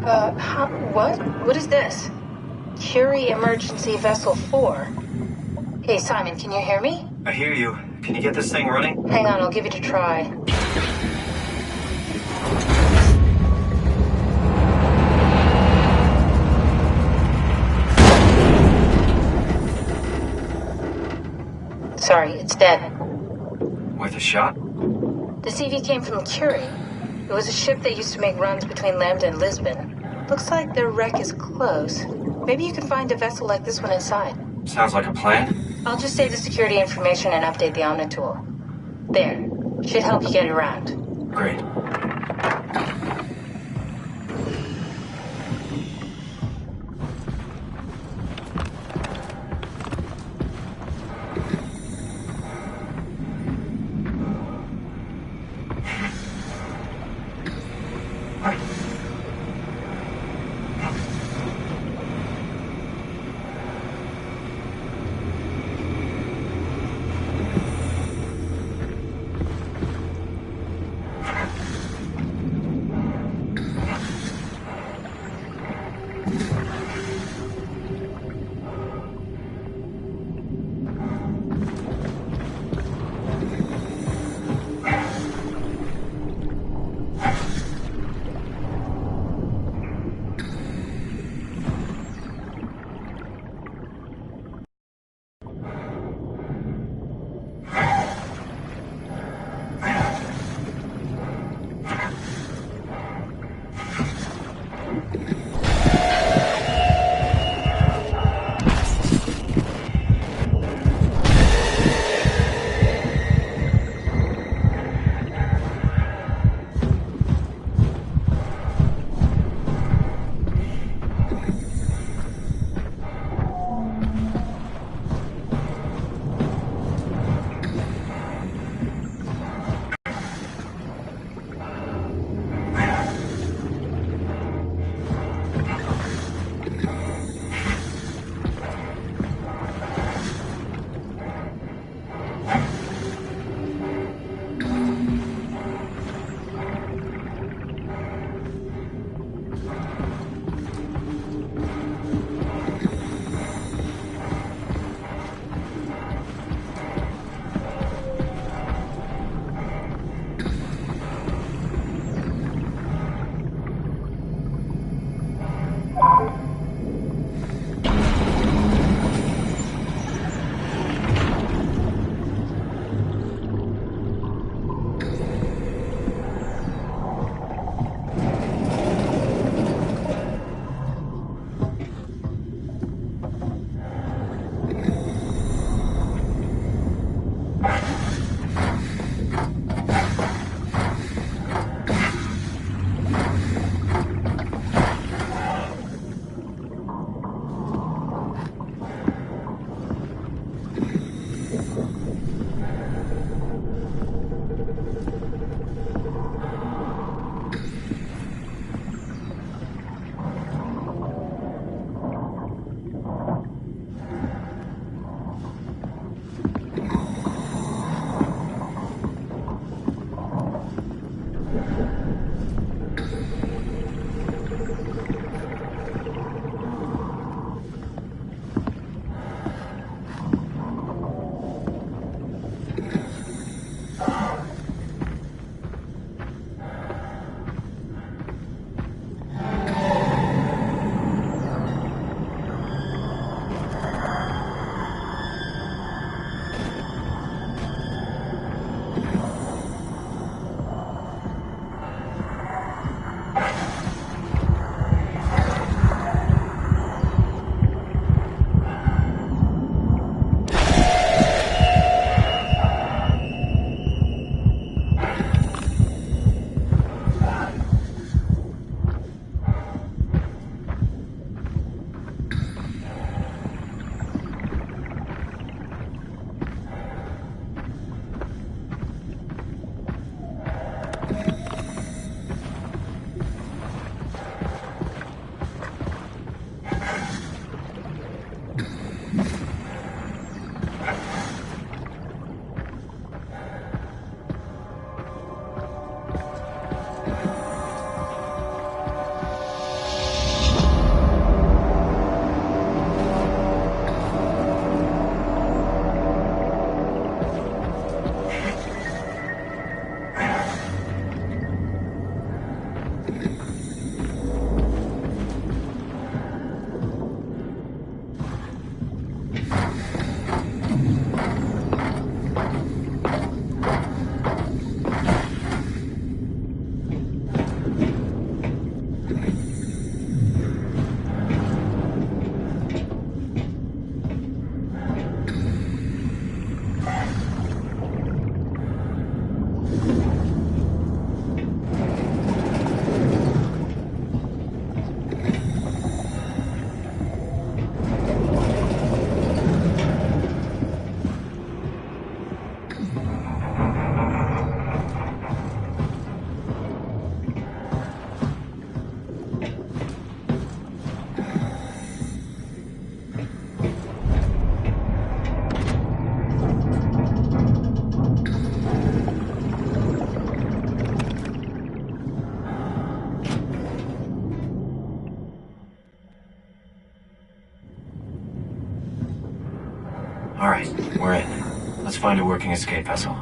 What? What is this? Curie Emergency Vessel 4. Hey, Simon, can you hear me? I hear you. Can you get this thing running? Hang on, I'll give it a try. Sorry, it's dead. Worth a shot? The CV came from Curie. It was a ship that used to make runs between Lambda and Lisbon. Looks like their wreck is close. Maybe you can find a vessel like this one inside. Sounds like a plan. I'll just save the security information and update the Omni tool. There. Should help you get it around. Great. Let's find a working escape vessel.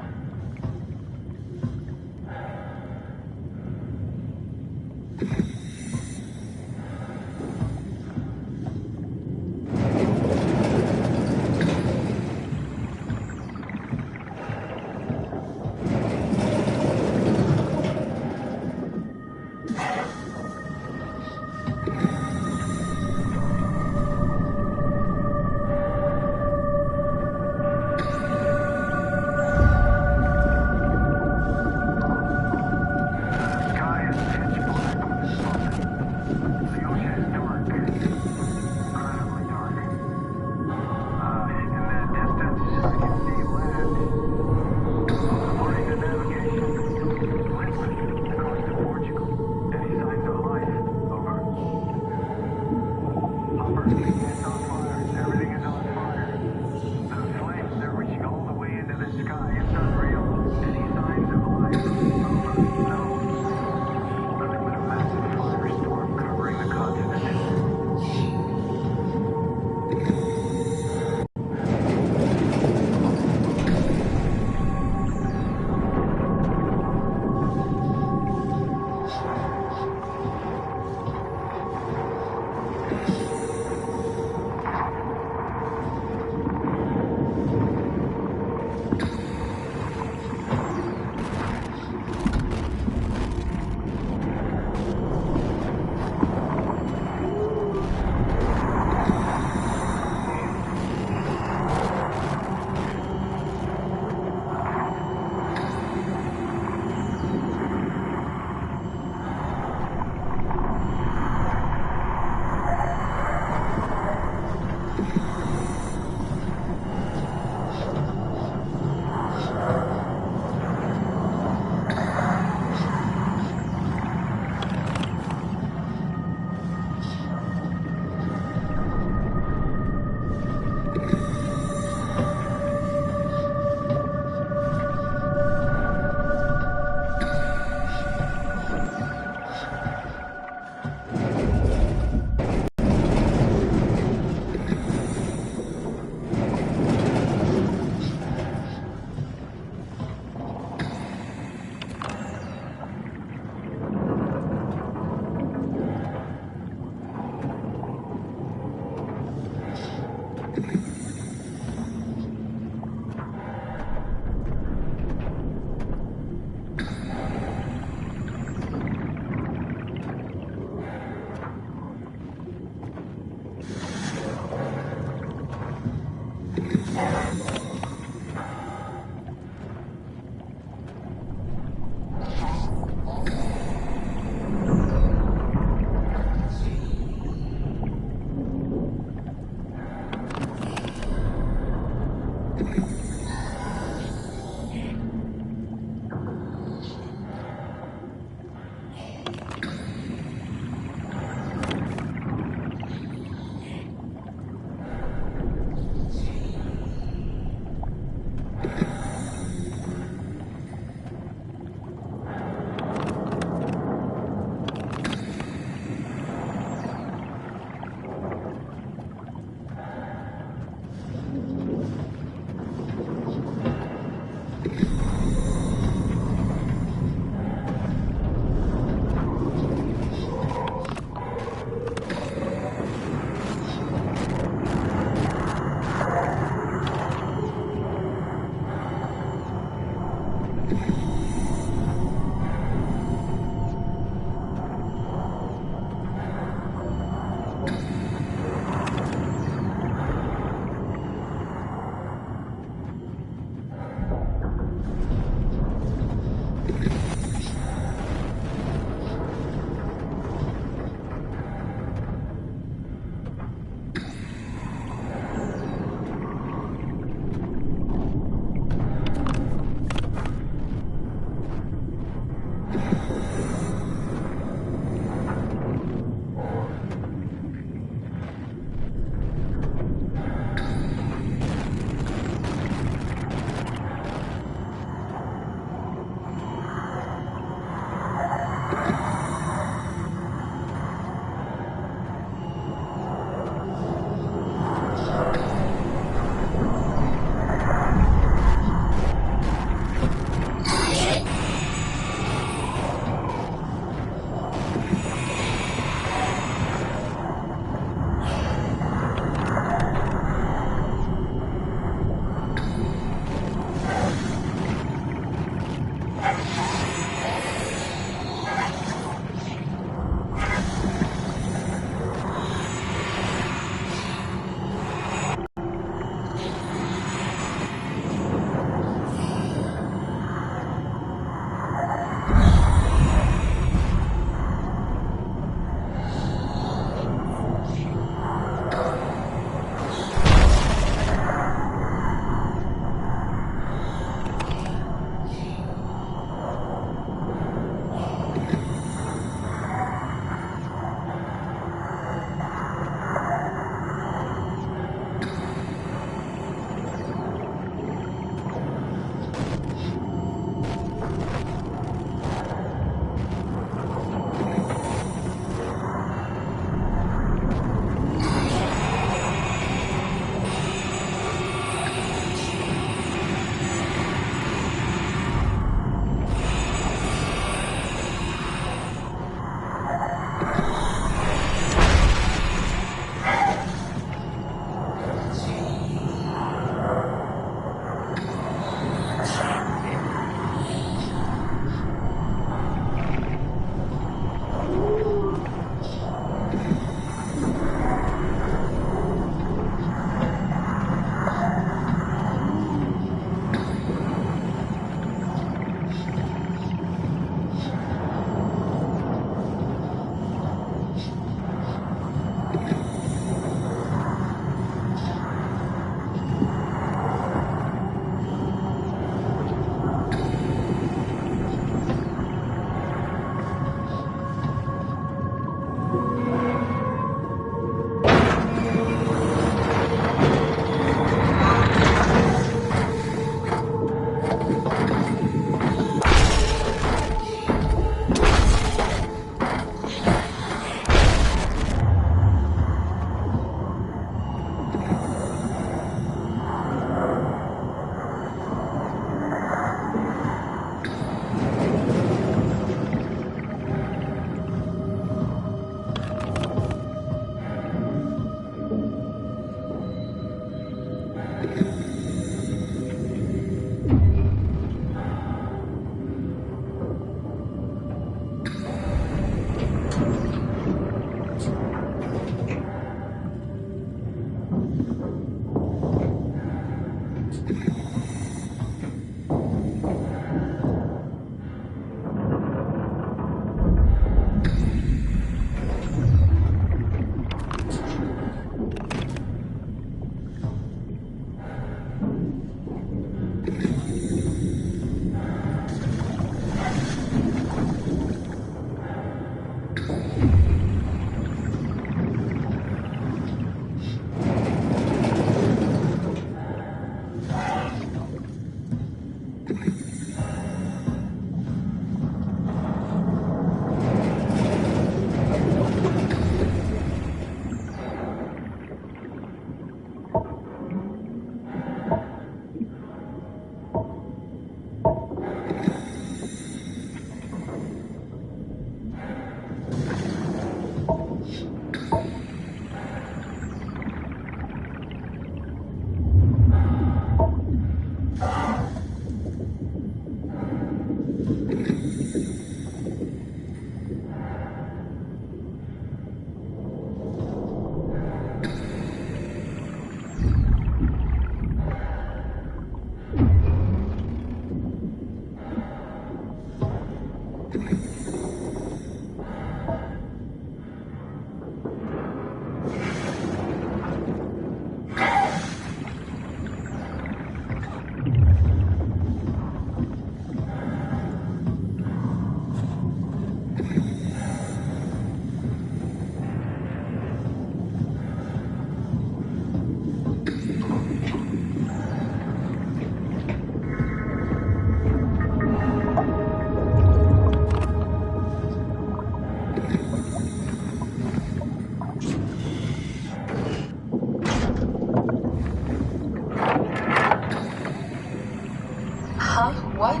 What?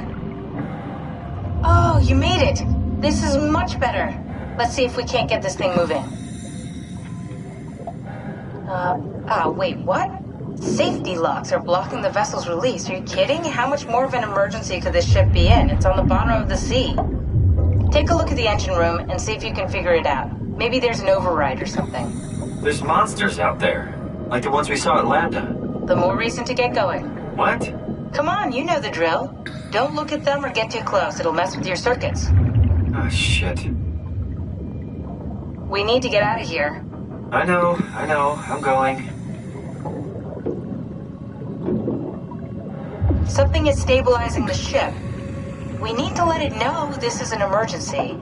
Oh, you made it! This is much better. Let's see if we can't get this thing moving. Wait, what? Safety locks are blocking the vessel's release. Are you kidding? How much more of an emergency could this ship be in? It's on the bottom of the sea. Take a look at the engine room and see if you can figure it out. Maybe there's an override or something. There's monsters out there, like the ones we saw at Lambda. The more reason to get going. What? Come on, you know the drill. Don't look at them or get too close. It'll mess with your circuits. Oh, shit. We need to get out of here. I know. I'm going. Something is stabilizing the ship. We need to let it know this is an emergency.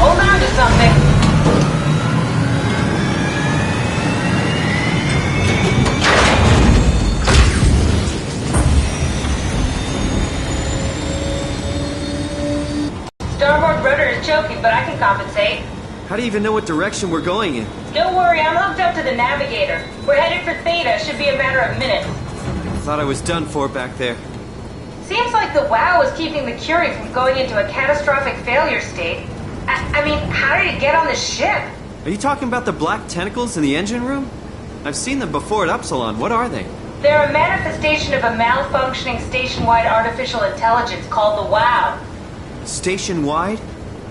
Hold on to something. Starboard rudder is choking, but I can compensate. How do you even know what direction we're going in? Don't worry, I'm hooked up to the navigator. We're headed for Theta. Should be a matter of minutes. Thought I was done for back there. Seems like the WOW is keeping the Curie from going into a catastrophic failure state. I mean, how did it get on the ship? Are you talking about the black tentacles in the engine room? I've seen them before at Upsilon. What are they? They're a manifestation of a malfunctioning station-wide artificial intelligence called the WOW. Station-wide?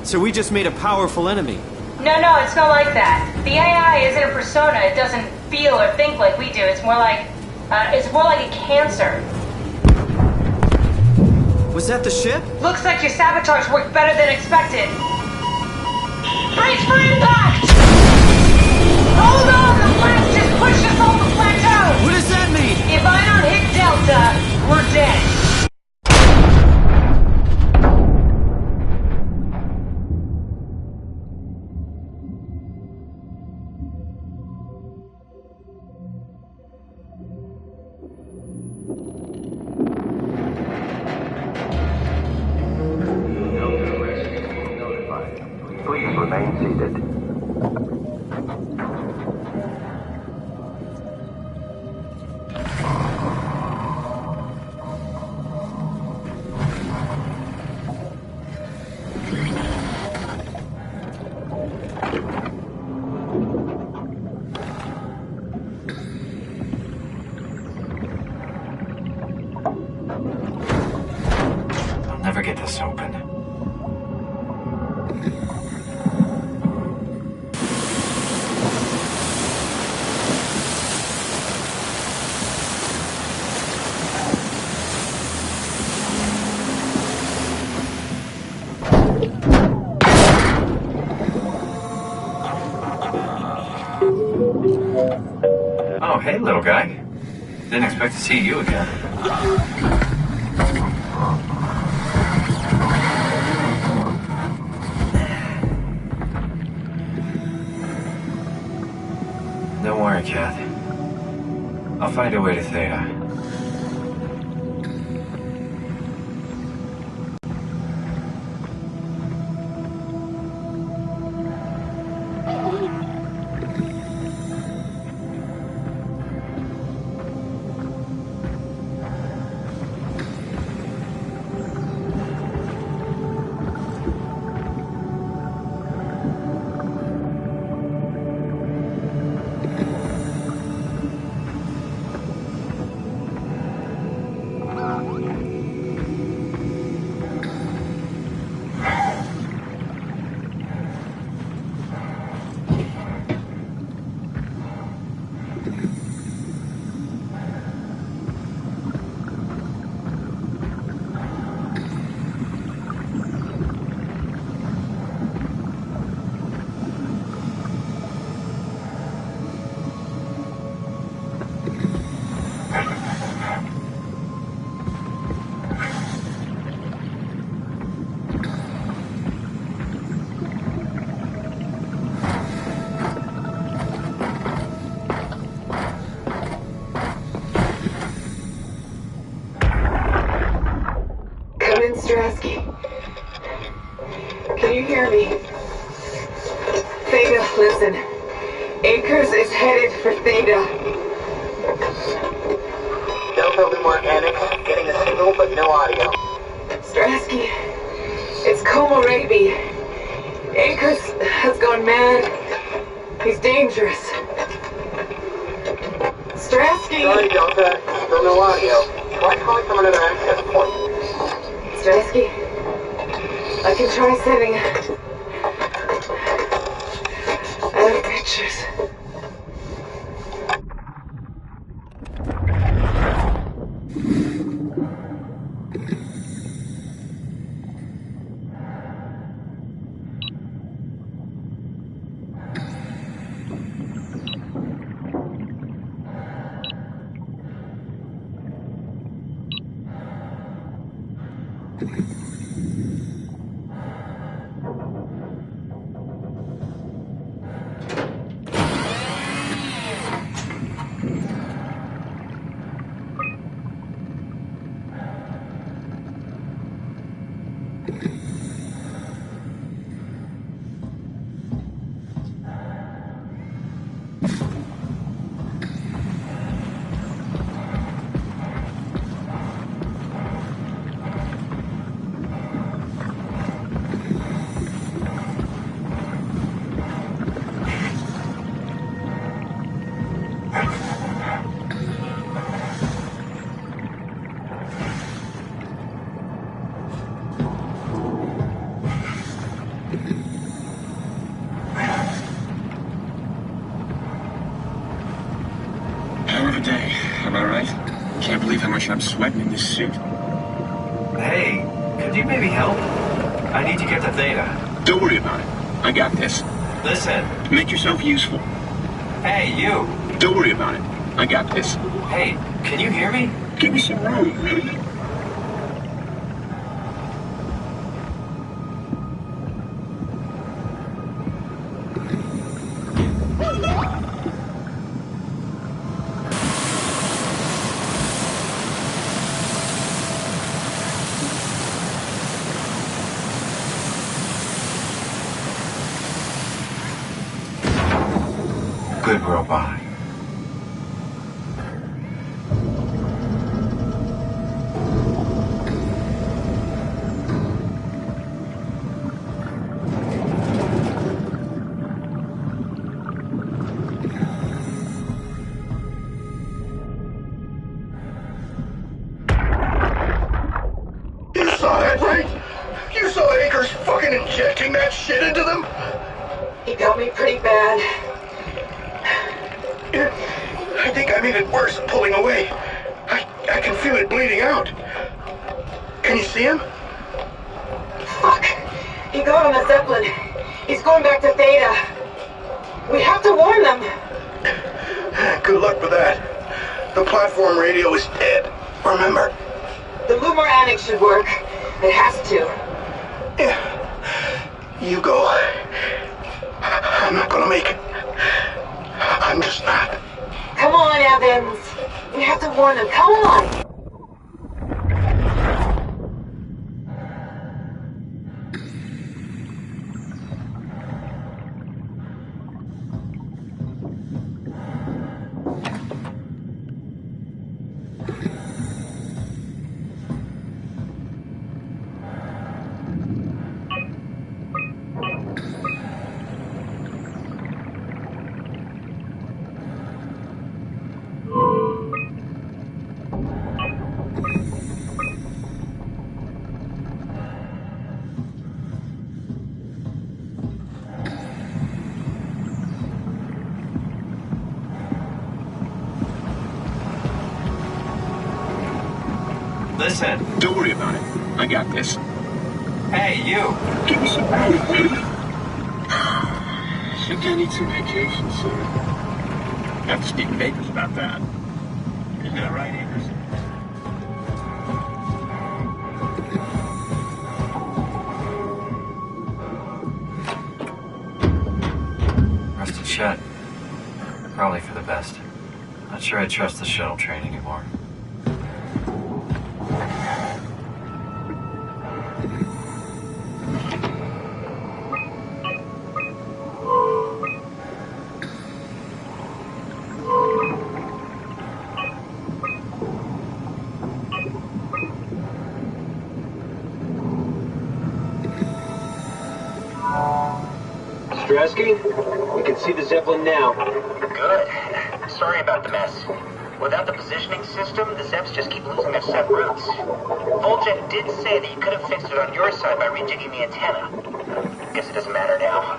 So we just made a powerful enemy. No, it's not like that. The AI isn't a persona. It doesn't feel or think like we do. It's more like a cancer. Was that the ship? Looks like your sabotage worked better than expected. Brace for impact! Hold on, the blast just pushed us off the plateau! What does that mean? If I don't hit Delta, we're dead. Please remain seated. I'll never get this open. Oh, hey, little guy. Didn't expect to see you again. Don't worry, Kath. I'll find a way to Theta. Strasky. Can you hear me? Theta, listen. Akers is headed for Theta. Delta Lima Organic, getting a signal but no audio. Strasky, it's Como Raby. Akers has gone mad. He's dangerous. Strasky! Sorry, Delta. Still no audio. Try calling from another access point. Strasky, I can try sending other pictures. I'm sweating in this suit. Hey, could you maybe help? I need to get to Theta. Don't worry about it. I got this. Listen. Make yourself useful. Hey, you. Don't worry about it. I got this. Hey, can you hear me? Give me some room, will you? Good robot. You saw that, right? You saw Akers fucking injecting that shit into them? He got me pretty bad. I think I made it worse pulling away. I can feel it bleeding out. Can you see him? Fuck. He got on the Zeppelin. He's going back to Theta. We have to warn them. Good luck with that. The platform radio is dead. Remember? The Loomer Annex should work. It has to. Yeah. You go. I'm not gonna make it. I'm just not. Come on, Evans. We have to warn them. Come on. Listen. Don't worry about it. I got this. Hey, you. Give me some room, will you? Think I need some vacation soon. Have to speak to Akers about that. Isn't that right, Akers? Rusted shut. Probably for the best. Not sure I trust the shuttle train anymore. We can see the Zeppelin now. Good. Sorry about the mess. Without the positioning system, the Zeps just keep losing their set routes. Voljet did say that you could have fixed it on your side by rejigging the antenna. Guess it doesn't matter now.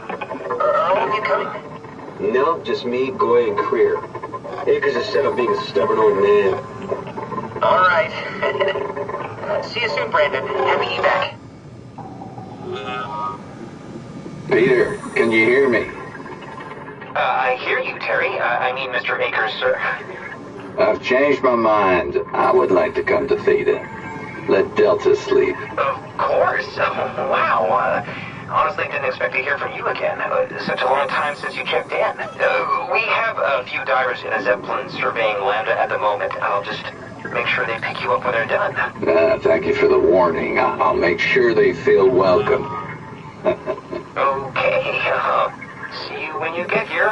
Are all of you coming? No, just me, Goy, and Creer. Akers is set up being a stubborn old man. All right. See you soon, Brandon. Happy evac. Peter, can you hear me? I hear you, Terry. I mean, Mr. Akers, sir. I've changed my mind. I would like to come to Theta. Let Delta sleep. Of course. Wow. Honestly, didn't expect to hear from you again. Such a long time since you checked in. We have a few divers in a Zeppelin surveying Lambda at the moment. I'll just make sure they pick you up when they're done. Thank you for the warning. I'll make sure they feel welcome. Okay, see you when you get here.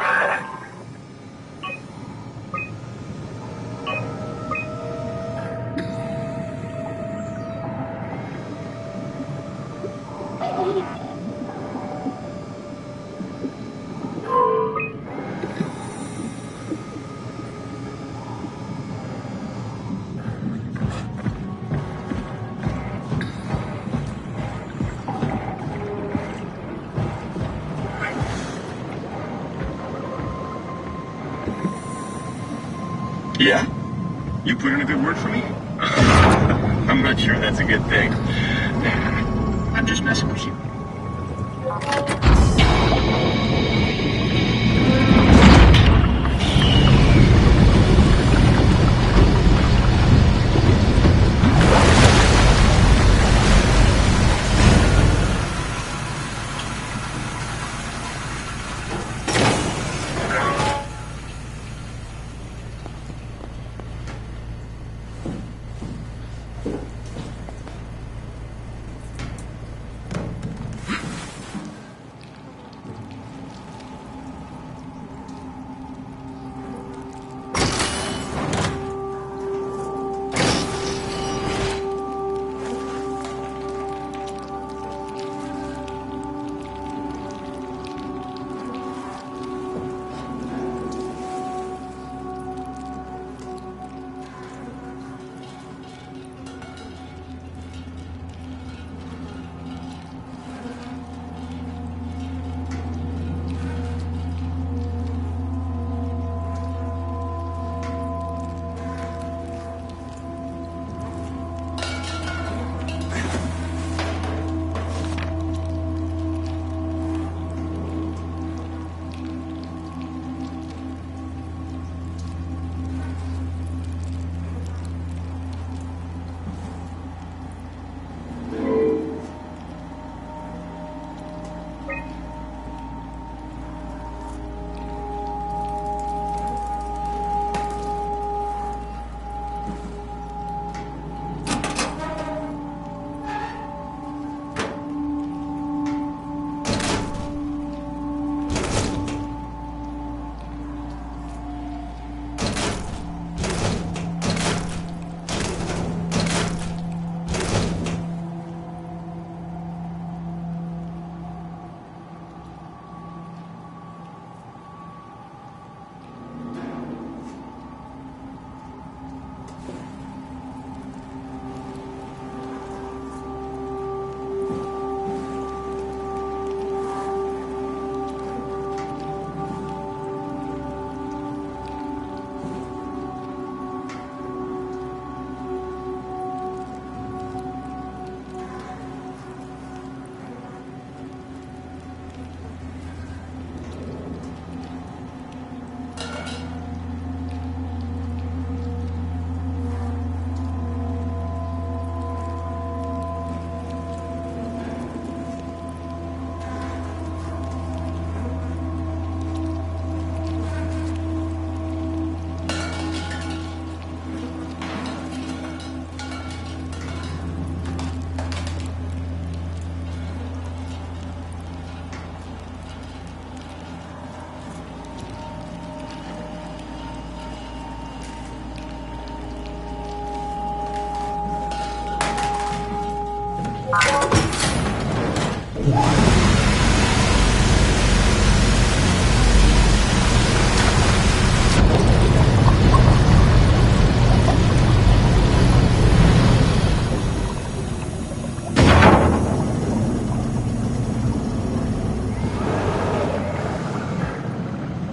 Yeah? You put in a good word for me? I'm not sure that's a good thing. I'm just messing with you.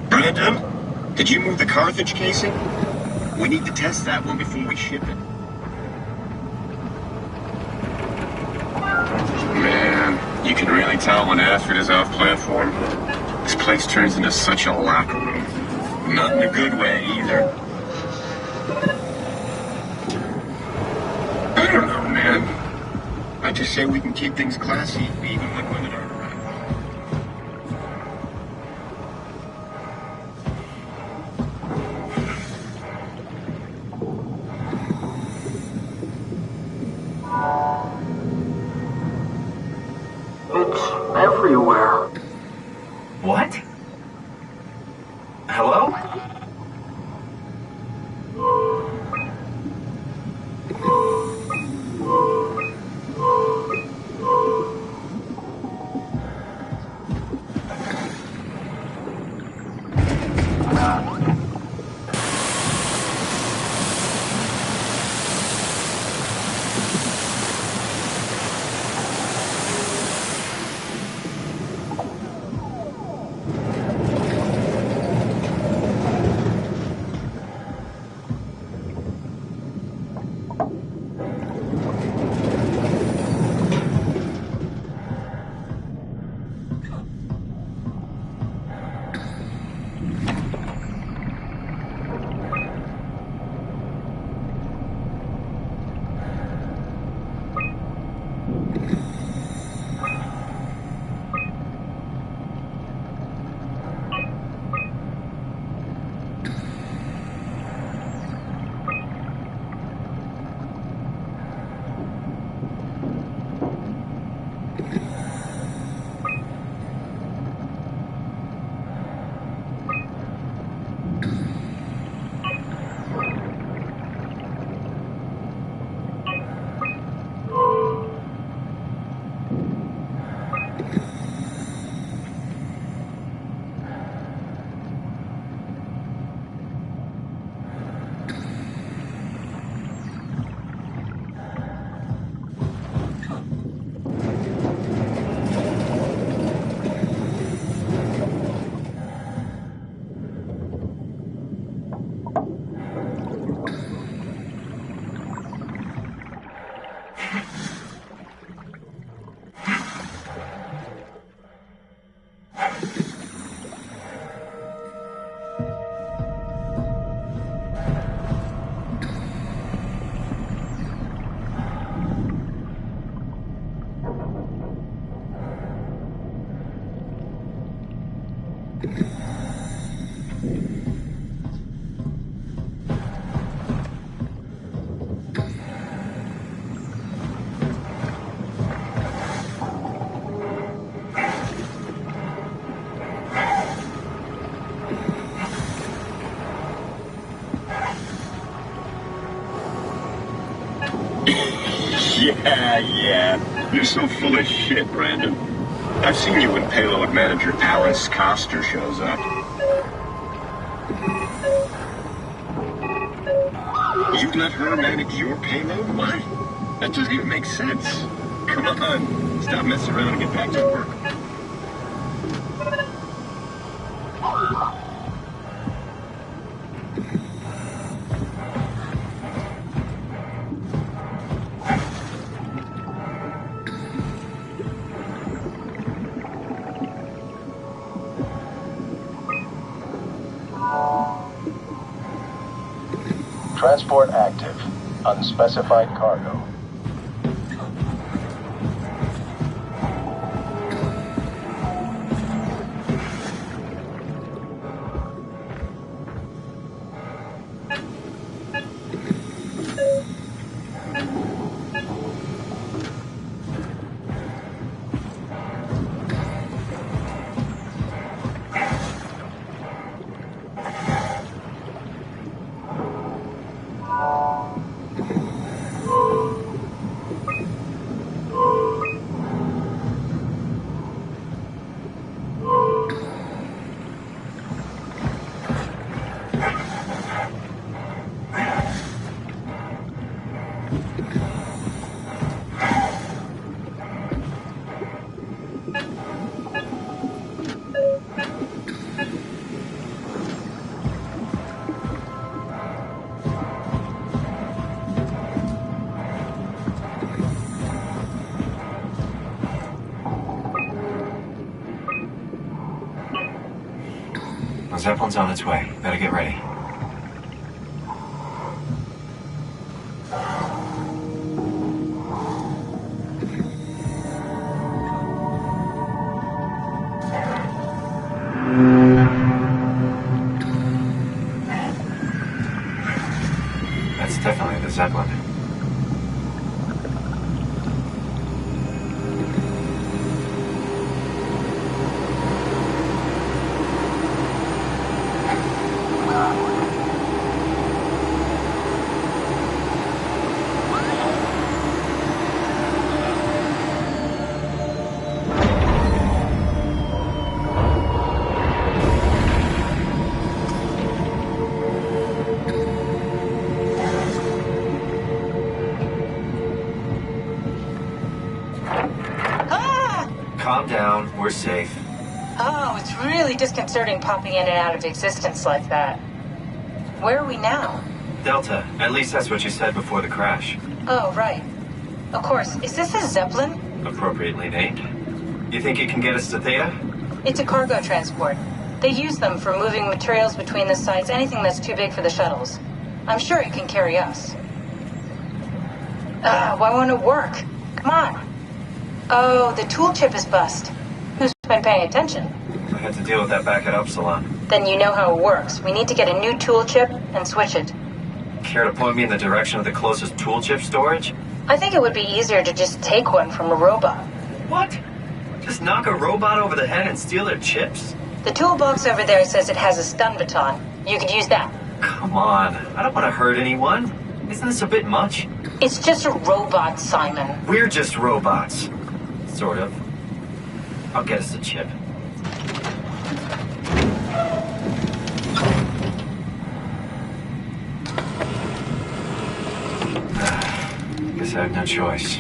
Brandon, did you move the Carthage casing? We need to test that one before we ship it. Man, you can really tell when Astrid is off platform. This place turns into such a locker room. Not in a good way, either. I don't know, man. I just say we can keep things classy, even when women are around. Everywhere. What? Hello? Yeah. You're so full of shit, Brandon. I've seen you when payload manager Alice Coster shows up. You'd let her manage your payload? Why? That doesn't even make sense. Come on. Stop messing around and get back to work. Transport active. Unspecified cargo. The Zeppelin's on its way. Better get ready. That's definitely the Zeppelin. calm down. We're safe. Oh, it's really disconcerting popping in and out of existence like that. Where are we now? Delta. At least that's what you said before the crash. Oh, right. Of course. Is this a Zeppelin? Appropriately named. You think it can get us to Theta? It's a cargo transport. They use them for moving materials between the sites, anything that's too big for the shuttles. I'm sure it can carry us. Why won't it work? Come on. Oh, the tool chip is bust. Who's been paying attention? I had to deal with that back at Upsilon. Then you know how it works. We need to get a new tool chip and switch it. Care to point me in the direction of the closest tool chip storage? I think it would be easier to just take one from a robot. What? Just knock a robot over the head and steal their chips? The toolbox over there says it has a stun baton. You could use that. Come on. I don't want to hurt anyone. Isn't this a bit much? It's just a robot, Simon. We're just robots. Sort of. I'll get us a chip. Guess I have no choice.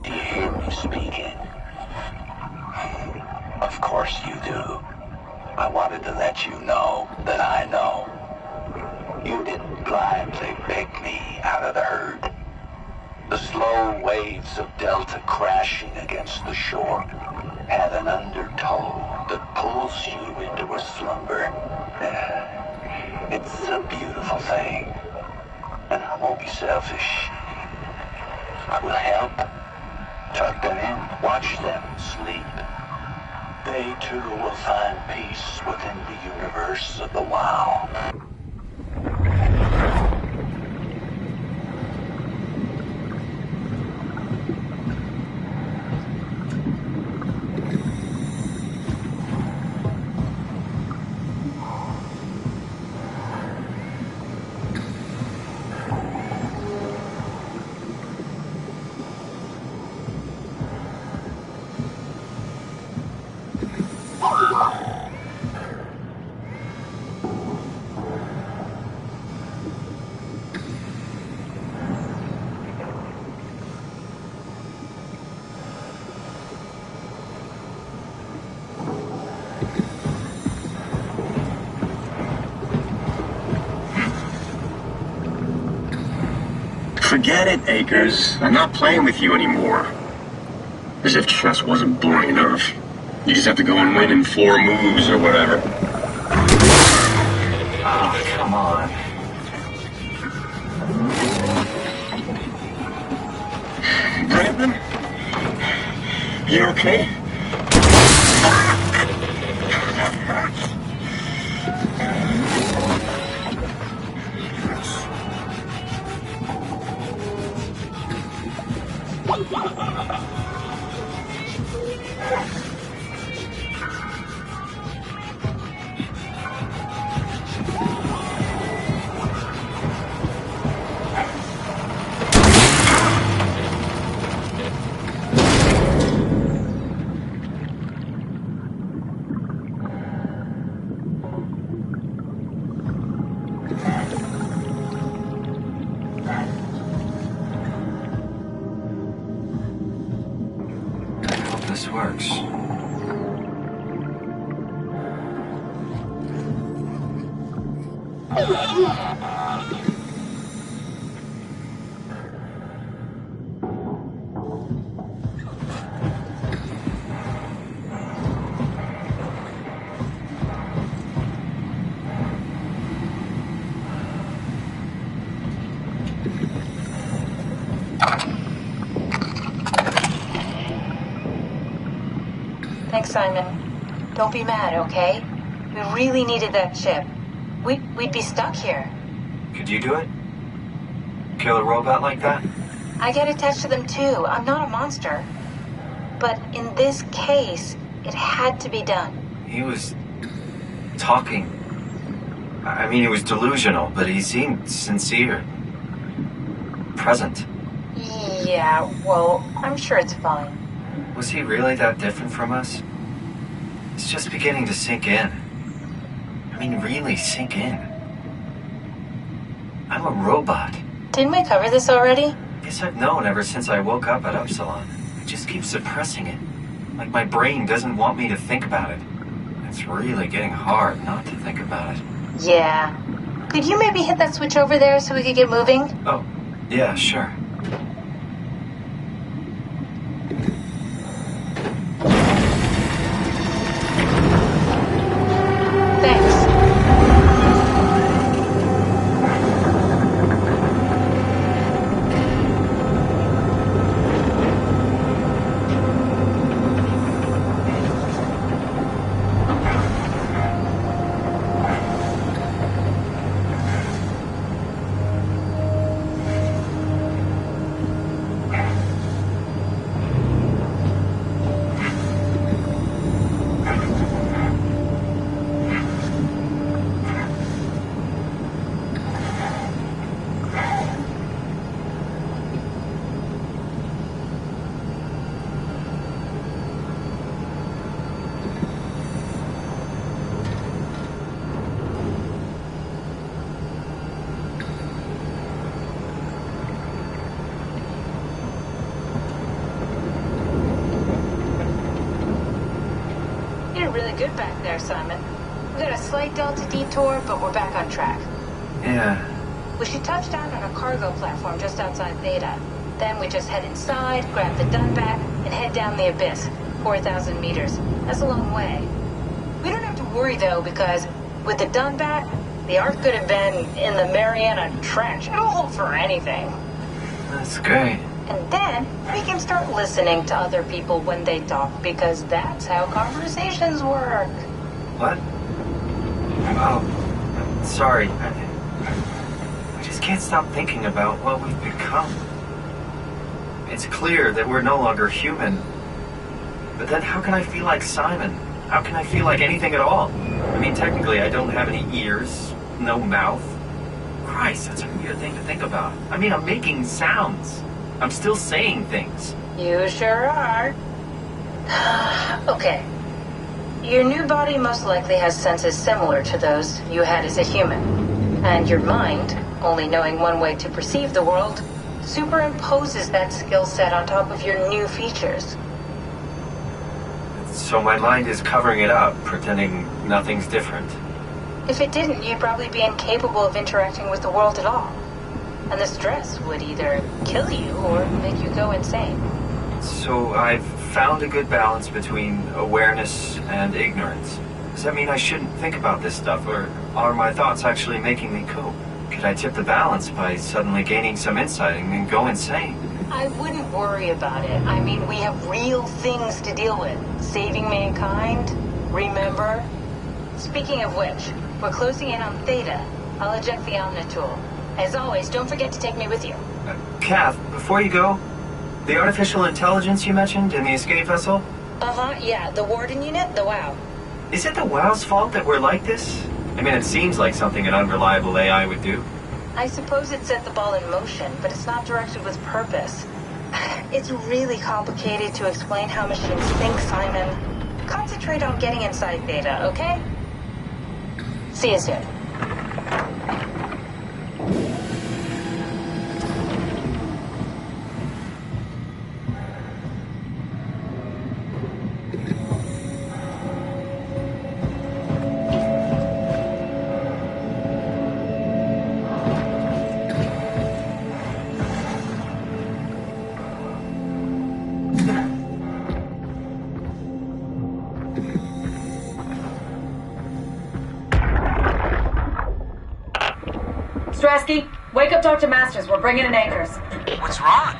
Do you hear me speaking? Of course you do. I wanted to let you know that I know. You didn't blindly pick me out of the herd. The slow waves of Delta crashing against the shore have an undertow that pulls you into a slumber. It's a beautiful thing. And I won't be selfish. I will help. Tuck them in, watch them sleep. They too will find peace within the universe of the WoW. Forget it, Akers. I'm not playing with you anymore. As if chess wasn't boring enough. You just have to go and win in 4 moves or whatever. Oh, come on. Brandon? You okay? This works. Thanks, Simon. Don't be mad, okay? We really needed that chip. We'd be stuck here. Could you do it? Kill a robot like that? I get attached to them too. I'm not a monster. But in this case, it had to be done. He was talking. I mean, he was delusional, but he seemed sincere. Present. Yeah, well, I'm sure it's fine. Was he really that different from us? It's just beginning to sink in. I mean, really sink in. I'm a robot. Didn't we cover this already? Guess I've known ever since I woke up at Upsilon. I just keep suppressing it. Like my brain doesn't want me to think about it. It's really getting hard not to think about it. Yeah. Could you maybe hit that switch over there so we could get moving? Oh, yeah, sure. Thanks. Really good back there, Simon. We got a slight delta detour, but we're back on track. Yeah. We should touch down on a cargo platform just outside Theta. Then we just head inside, grab the Dunbat, and head down the abyss. 4,000 meters. That's a long way. We don't have to worry, though, because with the Dunbat, the Ark could have been in the Mariana Trench. It'll hold for anything. That's great. And then we can start listening to other people when they talk, because that's how conversations work. What? Oh, sorry. I just can't stop thinking about what we've become. It's clear that we're no longer human. But then how can I feel like Simon? How can I feel like anything at all? I mean, technically I don't have any ears, no mouth. Christ, that's a weird thing to think about. I mean, I'm making sounds. I'm still saying things. You sure are. Okay. Your new body most likely has senses similar to those you had as a human. And your mind, only knowing one way to perceive the world, superimposes that skill set on top of your new features. So my mind is covering it up, pretending nothing's different. If it didn't, you'd probably be incapable of interacting with the world at all. And the stress would either kill you or make you go insane. So I've found a good balance between awareness and ignorance. Does that mean I shouldn't think about this stuff, or are my thoughts actually making me cope? Could I tip the balance by suddenly gaining some insight and go insane? I wouldn't worry about it. I mean, we have real things to deal with. Saving mankind, remember? Speaking of which, we're closing in on Theta. I'll eject the Omnitool. As always, don't forget to take me with you. Kath, before you go, the artificial intelligence you mentioned in the escape vessel? Yeah, the Warden unit, the WOW. Is it the WOW's fault that we're like this? I mean, it seems like something an unreliable AI would do. I suppose it set the ball in motion, but it's not directed with purpose. It's really complicated to explain how machines think, Simon. Concentrate on getting inside Theta, okay? See you soon. Strasky, wake up Dr. Masters. We're bringing in anchors. What's wrong?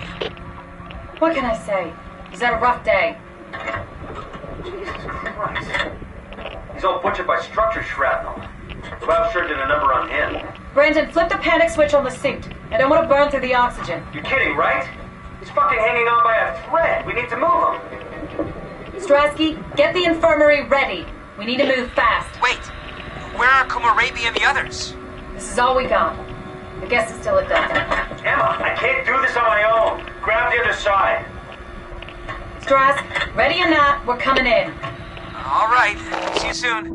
What can I say? He's had a rough day. Jesus Christ. He's all butchered by structure shrapnel. The WOW sure did a number on him. Brandon, flip the panic switch on the suit. I don't want to burn through the oxygen. You're kidding, right? He's fucking hanging on by a thread. We need to move him. Strasky, get the infirmary ready. We need to move fast. Wait. Where are Komorebi and the others? This is all we got. The guest is still at Delta. Emma, I can't do this on my own. Grab the other side. Strask, ready or not, we're coming in. All right. See you soon.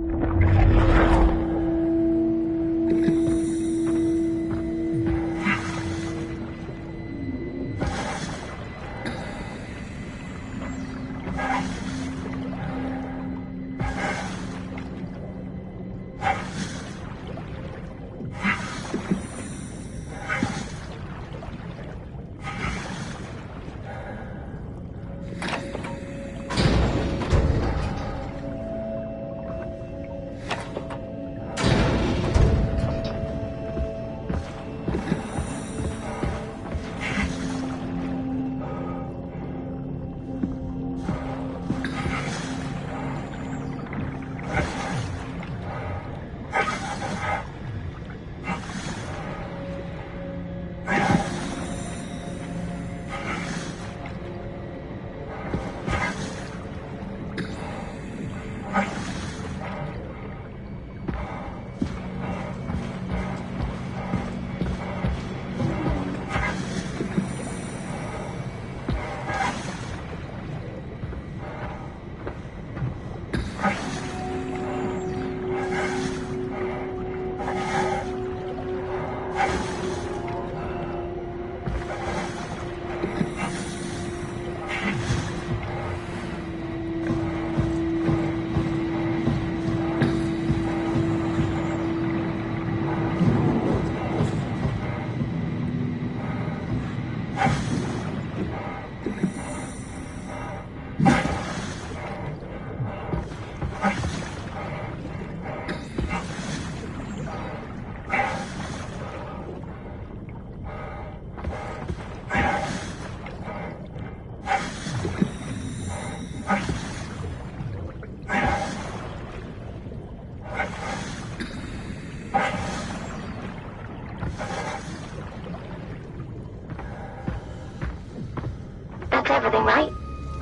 everything right?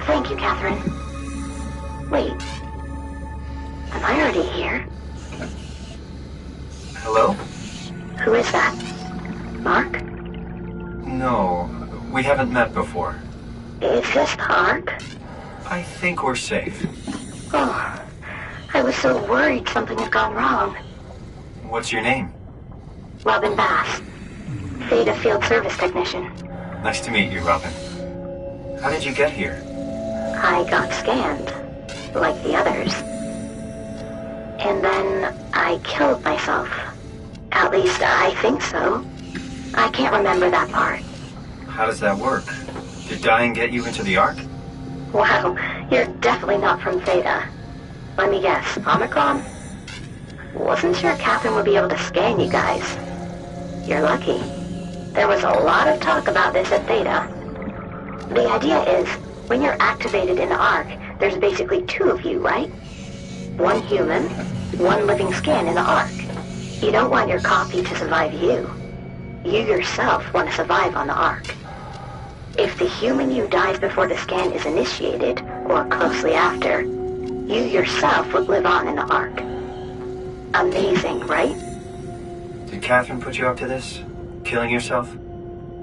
Thank you, Catherine. Wait. Am I already here? Hello? Who is that? Mark? No, we haven't met before. Is this the Ark? I think we're safe. Oh, I was so worried something had gone wrong. What's your name? Robin Bass. Theta Field Service Technician. Nice to meet you, Robin. How did you get here? I got scanned, like the others. And then I killed myself. At least I think so. I can't remember that part. How does that work? Did dying get you into the Ark? Wow, you're definitely not from Theta. Let me guess, Omicron? Wasn't sure Catherine would be able to scan you guys. You're lucky. There was a lot of talk about this at Theta. The idea is, when you're activated in the Ark, there's basically two of you, right? One human, one living scan in the Ark. You don't want your copy to survive you. You yourself want to survive on the Ark. If the human you dies before the scan is initiated, or closely after, you yourself would live on in the Ark. Amazing, right? Did Catherine put you up to this? Killing yourself?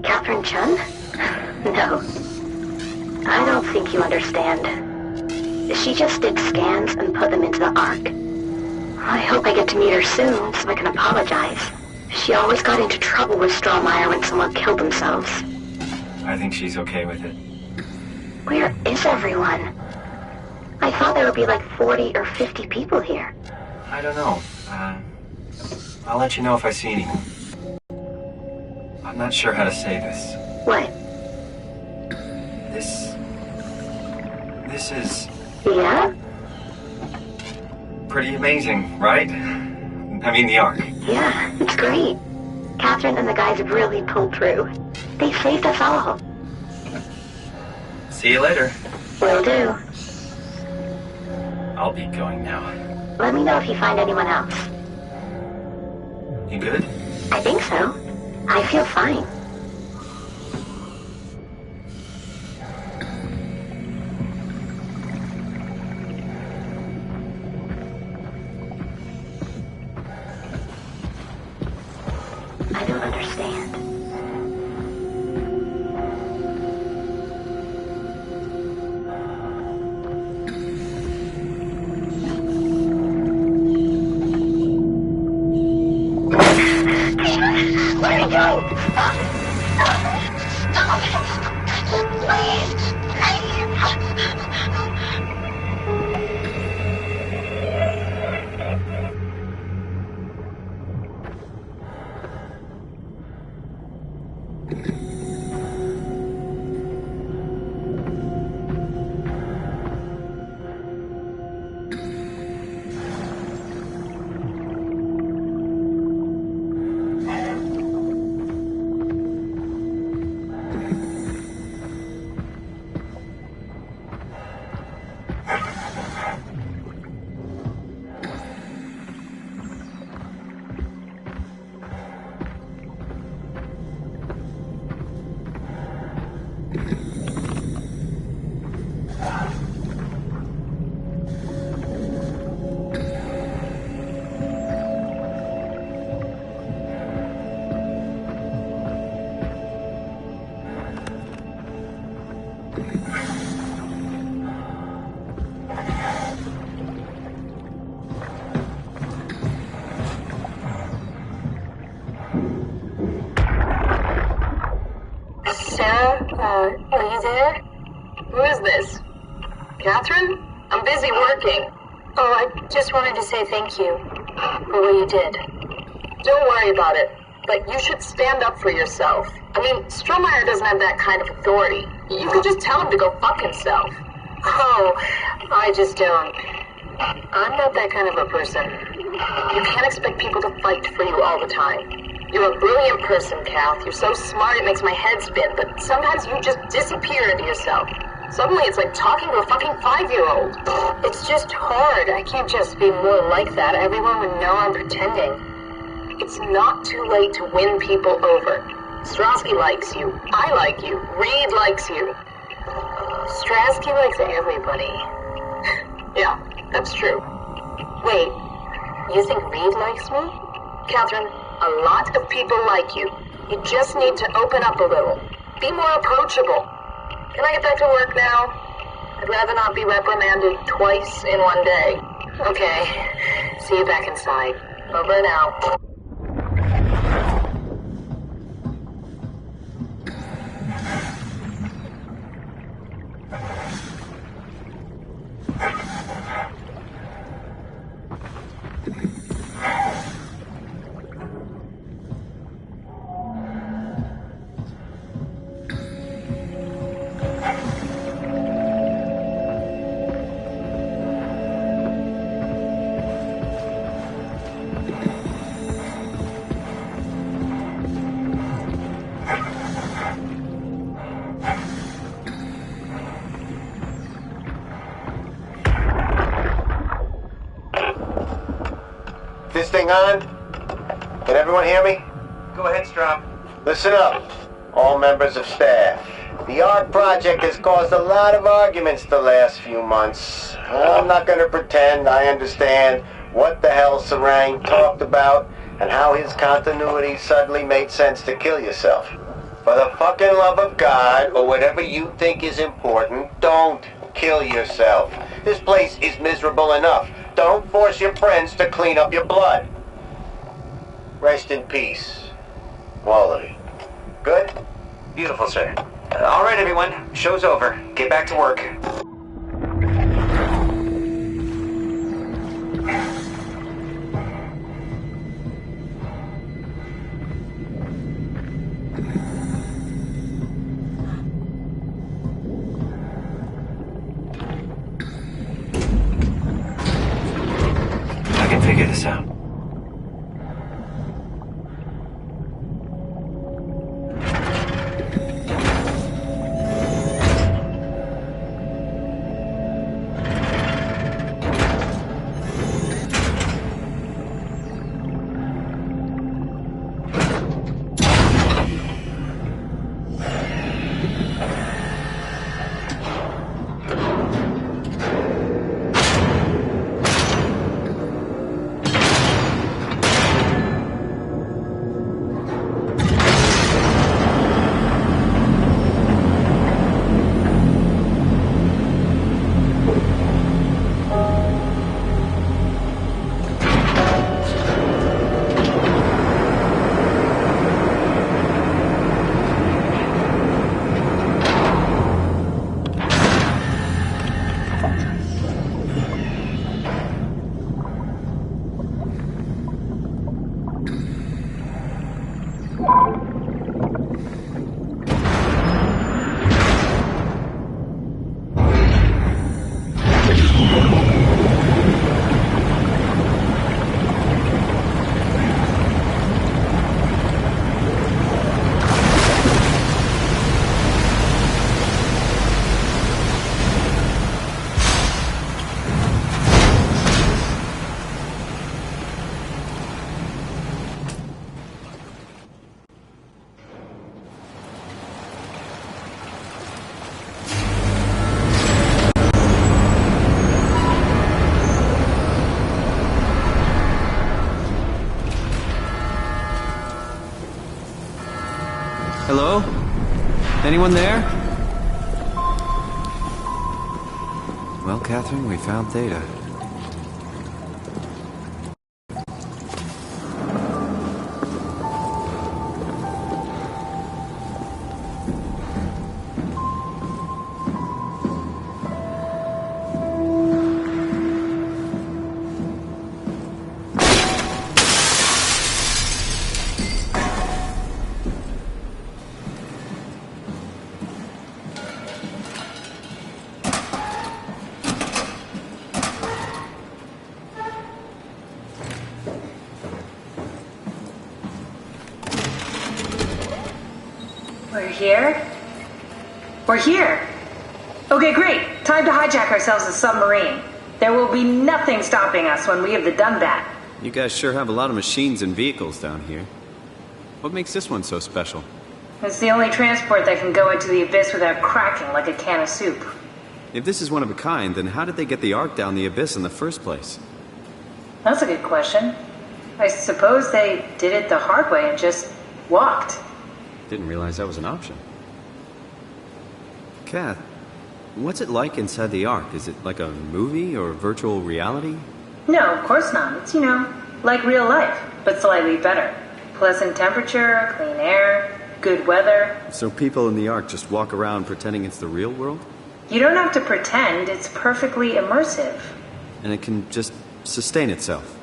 Catherine Chun? No. I don't think you understand. She just did scans and put them into the Ark. I hope I get to meet her soon so I can apologize. She always got into trouble with Strohmeyer when someone killed themselves. I think she's okay with it. Where is everyone? I thought there would be like 40 or 50 people here. I don't know. I'll let you know if I see anyone. I'm not sure how to say this. What? This is... Yeah? pretty amazing, right? I mean, the Ark. Yeah, it's great. Catherine and the guys have really pulled through. They saved us all. See you later. Will do. I'll be going now. Let me know if you find anyone else. You good? I think so. I feel fine. I don't understand. Let me go! Sarah, are you there? Who is this? Catherine? I'm busy working. Oh, I just wanted to say thank you for what you did. Don't worry about it, but you should stand up for yourself. I mean, Strohmeyer doesn't have that kind of authority. You could just tell him to go fuck himself. Oh, I just don't. I'm not that kind of a person. You can't expect people to fight for you all the time. You're a brilliant person, Kath. You're so smart it makes my head spin, but sometimes you just disappear into yourself. Suddenly it's like talking to a fucking 5-year-old. It's just hard. I can't just be more like that. Everyone would know I'm pretending. It's not too late to win people over. Stronsky likes you. I like you. Reed likes you. Stransky likes everybody. Yeah, that's true. Wait, you think Reed likes me? Catherine, a lot of people like you. You just need to open up a little. Be more approachable. Can I get back to work now? I'd rather not be reprimanded twice in one day. Okay, see you back inside. Over and out. This thing on? Can everyone hear me? Go ahead, Strom. Listen up, all members of staff. The ARC project has caused a lot of arguments the last few months. I'm not going to pretend I understand what the hell Sarang talked about and how his continuity suddenly made sense to kill yourself. For the fucking love of God, or whatever you think is important, don't kill yourself. This place is miserable enough. Don't force your friends to clean up your blood. Rest in peace, all of you. Good? Beautiful, sir. All right, everyone. Show's over. Get back to work. I can figure this out. Hello? Anyone there? Well, Catherine, we found Theta. We're here? We're here! Okay, great. Time to hijack ourselves a submarine. There will be nothing stopping us when we have done that. You guys sure have a lot of machines and vehicles down here. What makes this one so special? It's the only transport that can go into the abyss without cracking like a can of soup. If this is one of a kind, then how did they get the Ark down the abyss in the first place? That's a good question. I suppose they did it the hard way and just walked. Didn't realize that was an option. Kath, what's it like inside the Ark? Is it like a movie or virtual reality? No, of course not. It's, like real life, but slightly better. Pleasant temperature, clean air, good weather. So people in the Ark just walk around pretending it's the real world? You don't have to pretend, it's perfectly immersive. And it can just sustain itself?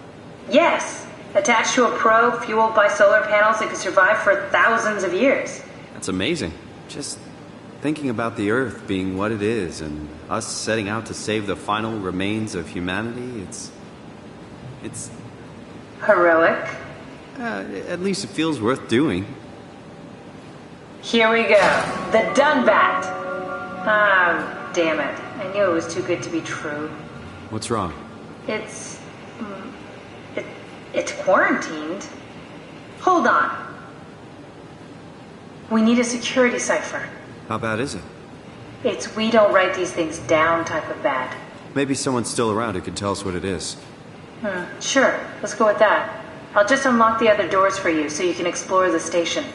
Yes. Attached to a probe fueled by solar panels, it could survive for thousands of years. That's amazing. Just thinking about the Earth being what it is and us setting out to save the final remains of humanity, it's... Heroic? At least it feels worth doing. Here we go. The Dunbat. Ah, damn it. I knew it was too good to be true. What's wrong? It's quarantined. Hold on. We need a security cipher. How bad is it? It's we don't write these things down type of bad. Maybe someone's still around who can tell us what it is. Sure, let's go with that. I'll just unlock the other doors for you so you can explore the station.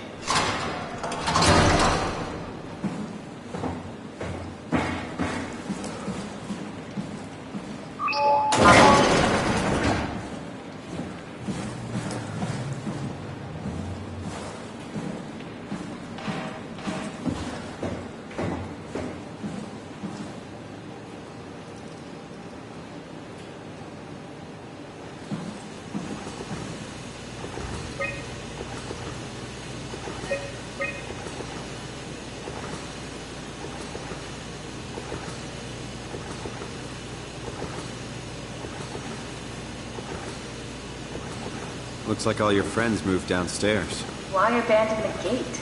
Looks like all your friends moved downstairs. Why abandon the gate?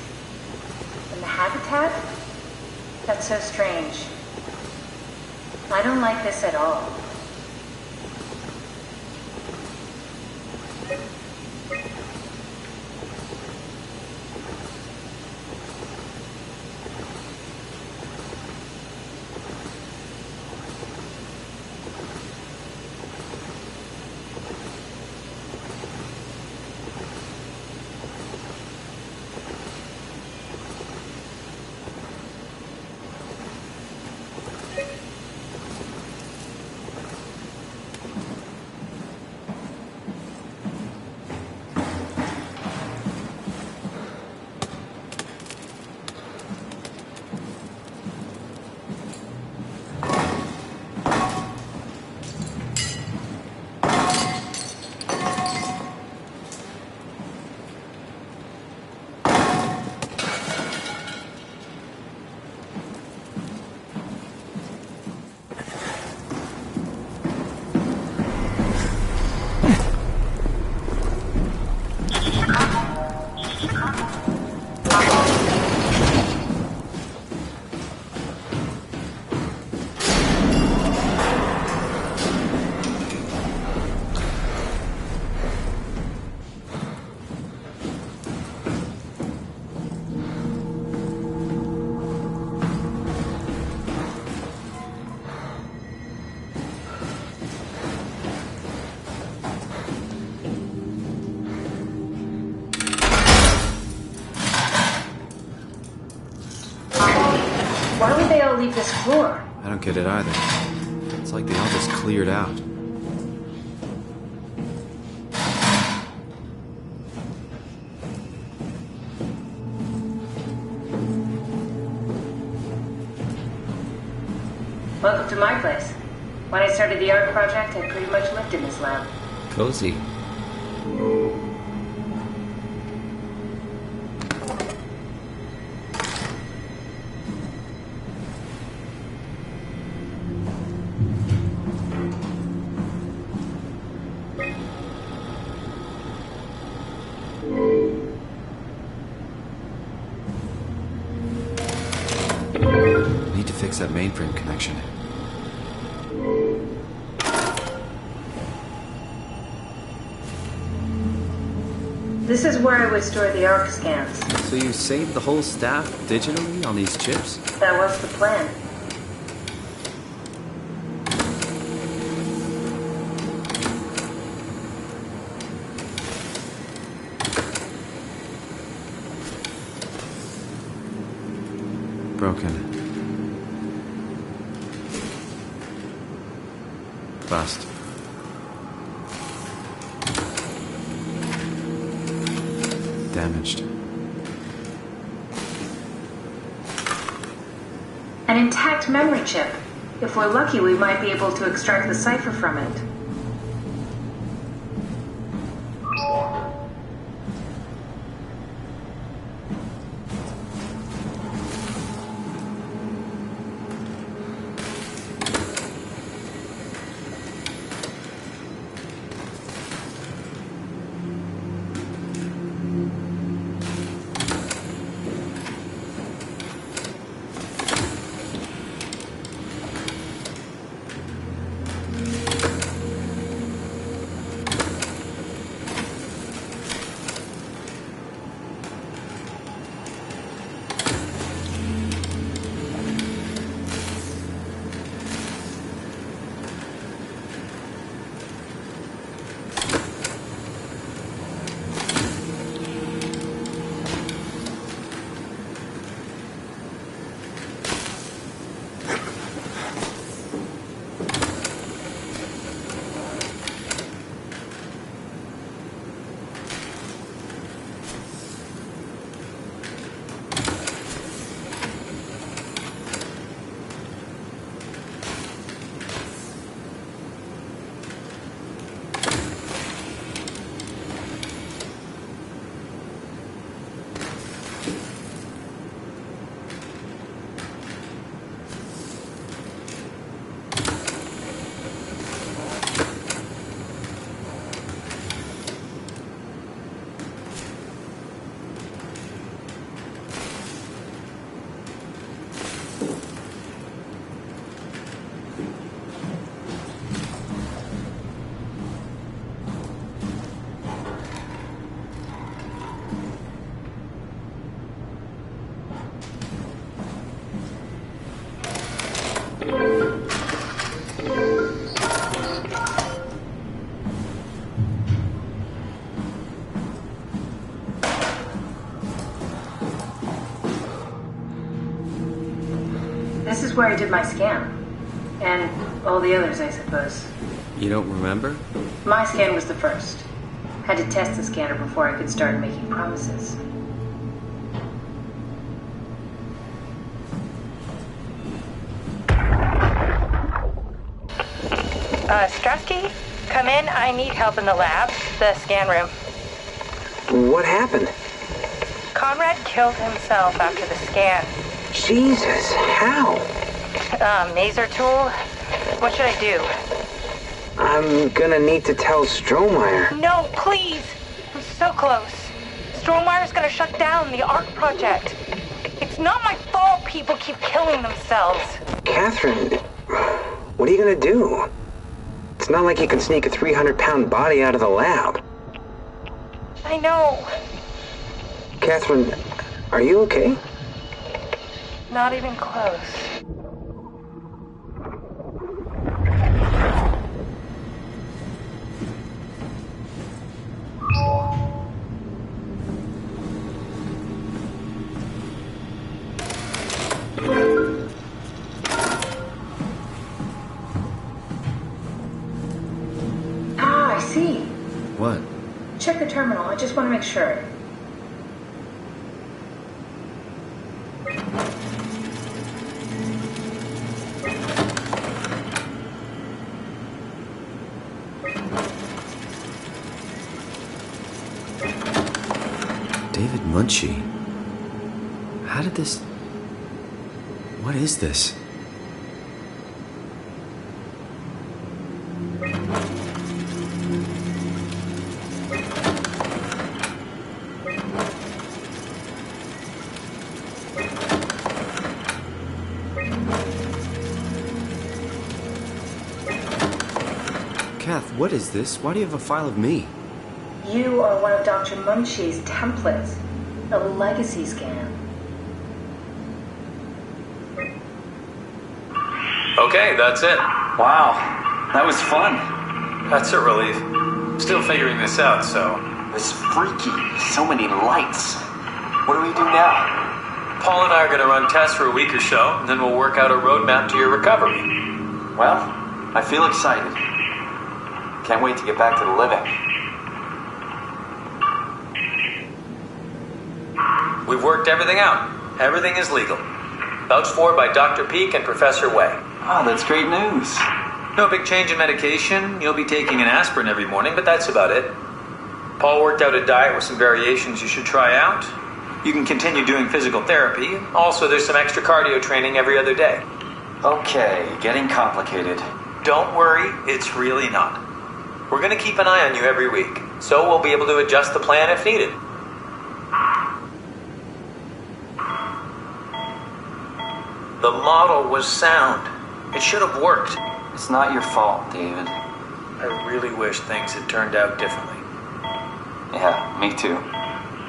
And the habitat? That's so strange. I don't like this at all. Why would they all leave this floor? I don't get it either. It's like they all just cleared out. Welcome to my place. When I started the art project, I pretty much lived in this lab. Cozy. Need to fix that mainframe connection. This is where I would store the ARC scans. So you saved the whole staff digitally on these chips? That was the plan. Broken. Bust. Damaged. An intact memory chip. If we're lucky, we might be able to extract the cipher from it. This is where I did my scan. And all the others, I suppose. You don't remember? My scan was the first. Had to test the scanner before I could start making promises. Strasky, come in. I need help in the lab, the scan room. What happened? Conrad killed himself after the scan. Jesus, how? Maser tool? What should I do? I'm gonna need to tell Strohmeyer. No, please! I'm so close. Strohmeyer's gonna shut down the ARC project. It's not my fault people keep killing themselves. Catherine, what are you gonna do? It's not like you can sneak a 300-pound body out of the lab. I know. Catherine, are you okay? Not even close. Ah, I see. What? Check the terminal. I just want to make sure. David Munchie. How did this... What is this? Kath, what is this? Why do you have a file of me? You are one of Dr. Munchie's templates. A legacy scan. Okay, that's it. Wow, that was fun. That's a relief. Still figuring this out, so... This freaky. So many lights. What do we do now? Paul and I are going to run tests for a week or so, and then we'll work out a roadmap to your recovery. Well, I feel excited. Can't wait to get back to the living. We've worked everything out. Everything is legal. Vouched for by Dr. Peak and Professor Way. Oh, that's great news. No big change in medication. You'll be taking an aspirin every morning, but that's about it. Paul worked out a diet with some variations you should try out. You can continue doing physical therapy. Also, there's some extra cardio training every other day. Okay, getting complicated. Don't worry, it's really not. We're going to keep an eye on you every week, so we'll be able to adjust the plan if needed. The model was sound. It should have worked. It's not your fault, David. I really wish things had turned out differently. Yeah, me too.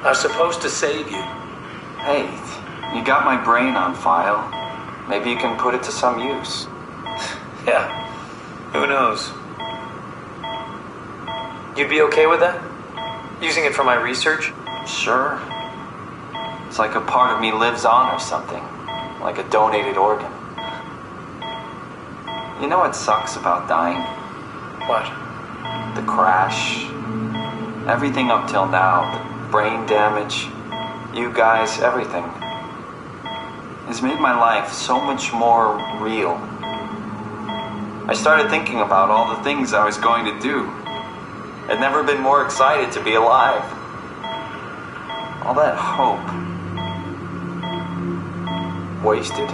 I was supposed to save you. Hey, you got my brain on file. Maybe you can put it to some use. Yeah, who knows? You'd be okay with that? Using it for my research? Sure. It's like a part of me lives on or something. Like a donated organ. You know what sucks about dying? What? The crash. Everything up till now. The brain damage. You guys, everything. Has made my life so much more real. I started thinking about all the things I was going to do. I'd never been more excited to be alive. All that hope. Wasted.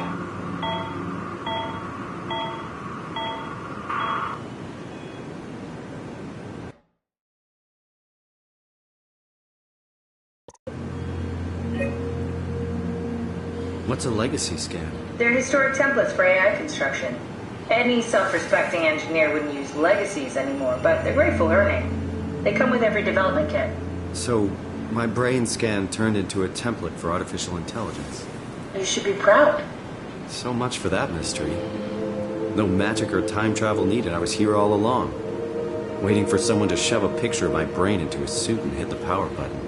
What's a legacy scan? They're historic templates for AI construction. Any self-respecting engineer wouldn't use legacies anymore, but they're great for learning. They come with every development kit. So, my brain scan turned into a template for artificial intelligence. You should be proud. So much for that mystery. No magic or time travel needed. I was here all along, waiting for someone to shove a picture of my brain into a suit and hit the power button.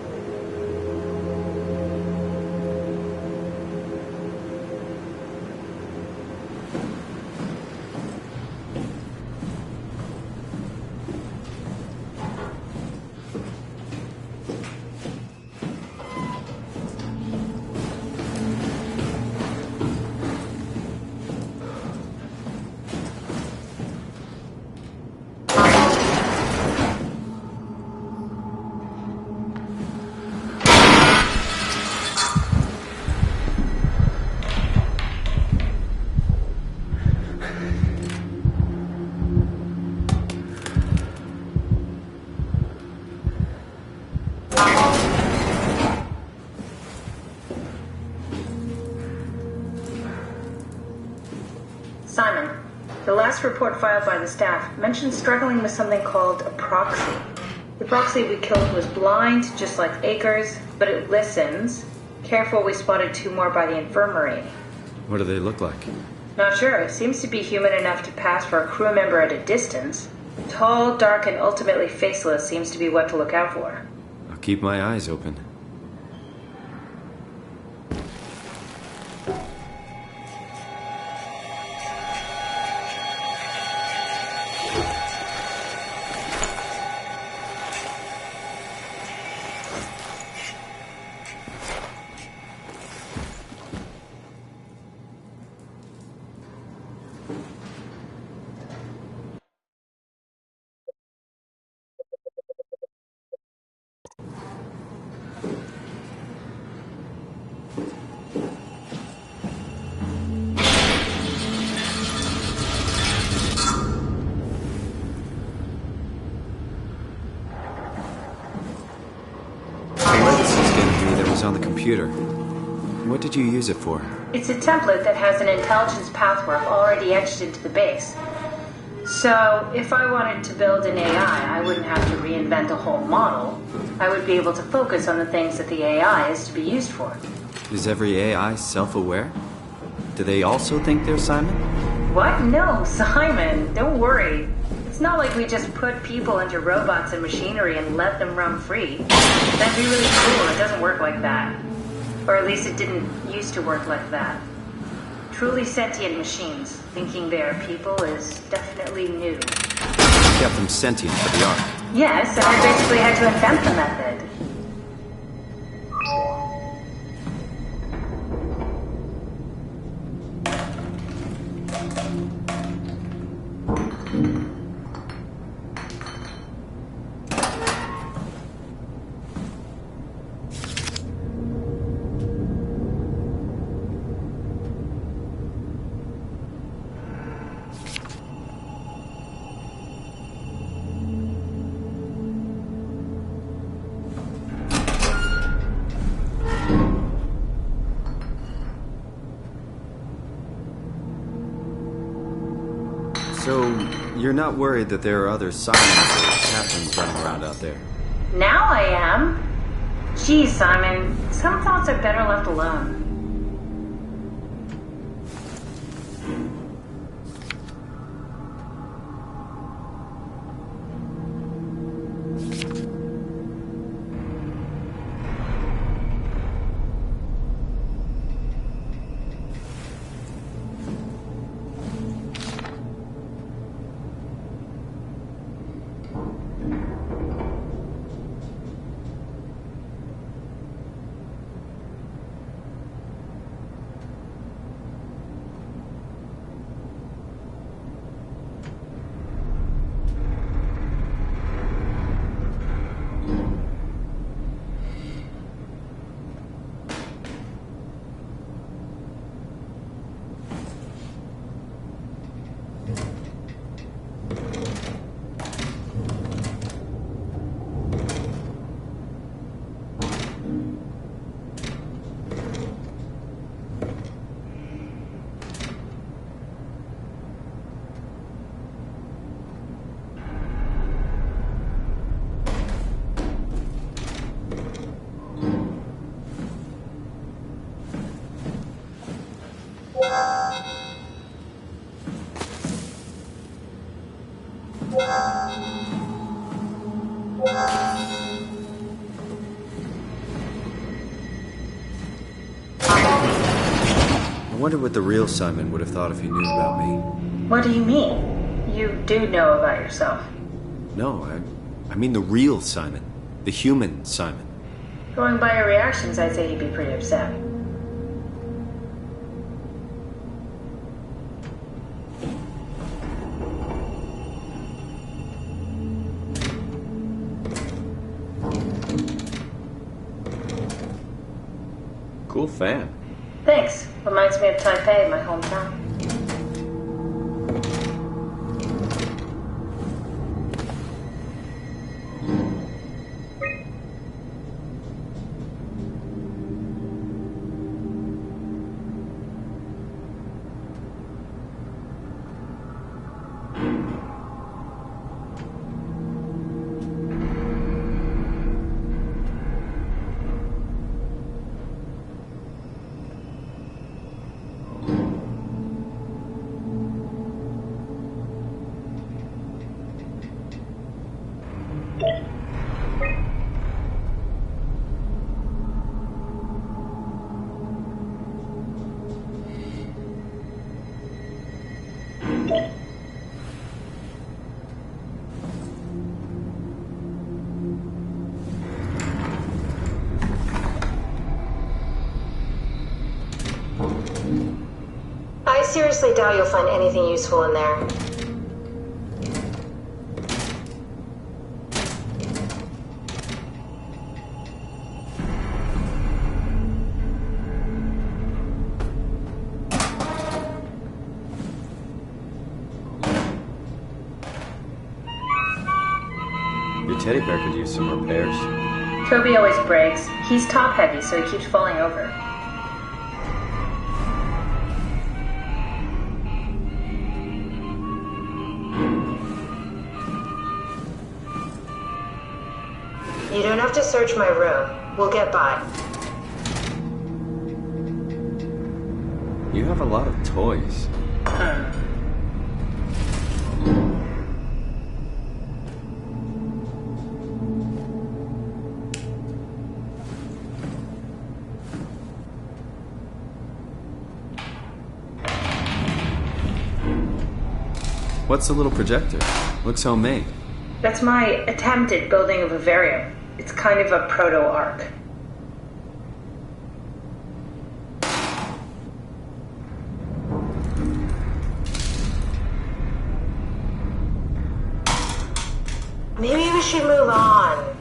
Simon, the last report filed by the staff mentioned struggling with something called a proxy. The proxy we killed was blind, just like Akers, but it listens. Careful, we spotted 2 more by the infirmary. What do they look like? Not sure. It seems to be human enough to pass for a crew member at a distance. Tall, dark, and ultimately faceless seems to be what to look out for. I'll keep my eyes open. On the computer. What did you use it for? It's a template that has an intelligence pathwork already etched into the base. So, if I wanted to build an AI, I wouldn't have to reinvent a whole model. I would be able to focus on the things that the AI is to be used for. Is every AI self-aware? Do they also think they're Simon? What? No, Simon, don't worry. It's not like we just put people into robots and machinery and let them roam free. That'd be really cool. It doesn't work like that. Or at least it didn't used to work like that. Truly sentient machines, thinking they are people is definitely new. You kept them sentient for the Ark. Yes, and I basically had to invent the method. So, you're not worried that there are other Simons or captains running around out there? Now I am. Geez, Simon, some thoughts are better left alone. I wonder what the real Simon would have thought if he knew about me. What do you mean? You do know about yourself. No, I mean the real Simon. The human Simon. Going by your reactions, I'd say he'd be pretty upset. Cool fan. Thanks. Reminds me of Taipei, my hometown. I seriously doubt you'll find anything useful in there. Your teddy bear could use some repairs. Toby always breaks. He's top heavy, so he keeps falling over. You don't have to search my room. We'll get by. You have a lot of toys. What's the little projector? Looks homemade. That's my attempt at building a vivarium. It's kind of a proto-ark. Maybe we should move on.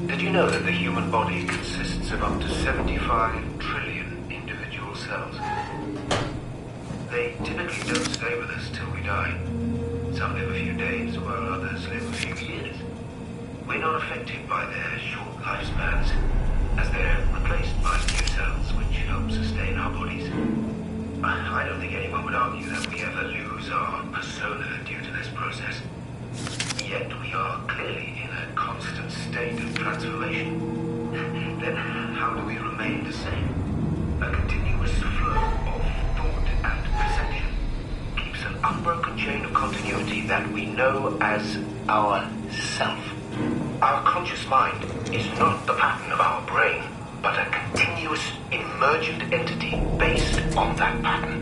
Did you know that the human body consists of up to 75 trillion individual cells? They typically don't stay with us till we die. Some live a few days, while others live a few years. We're not affected by their short lifespans, as they're replaced by new cells which help sustain our bodies. I don't think anyone would argue that we ever lose our persona due to this process. Yet we are clearly in a constant state of transformation. Then how do we remain the same? A continuous flow of thought and perception keeps an unbroken chain of continuity that we know as our self. Our conscious mind is not the pattern of our brain, but a continuous emergent entity based on that pattern.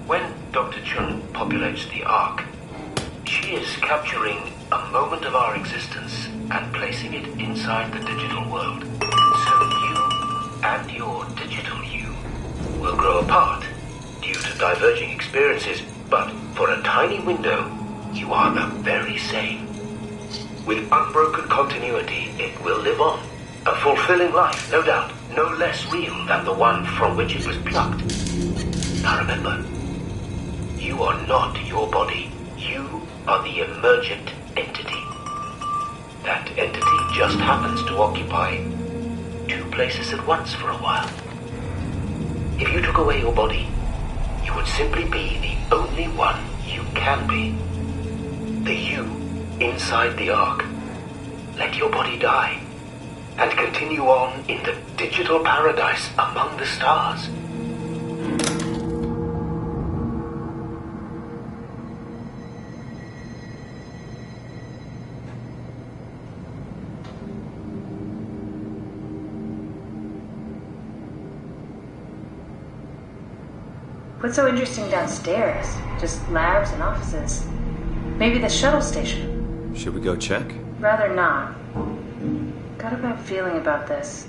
When Dr. Chun populates the Ark, she is capturing a moment of our existence and placing it inside the digital world. So you and your digital you will grow apart due to diverging experiences, but for a tiny window, you are the very same. With unbroken continuity, it will live on. A fulfilling life, no doubt, no less real than the one from which it was plucked. Now remember, you are not your body. You are the emergent entity. That entity just happens to occupy two places at once for a while. If you took away your body, you would simply be the only one you can be. The you inside the Ark. Let your body die and continue on in the digital paradise among the stars. What's so interesting downstairs? Just labs and offices. Maybe the shuttle station. Should we go check? Rather not. Got a bad feeling about this.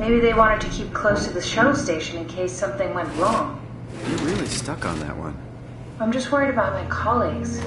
Maybe they wanted to keep close to the shuttle station in case something went wrong. You're really stuck on that one. I'm just worried about my colleagues.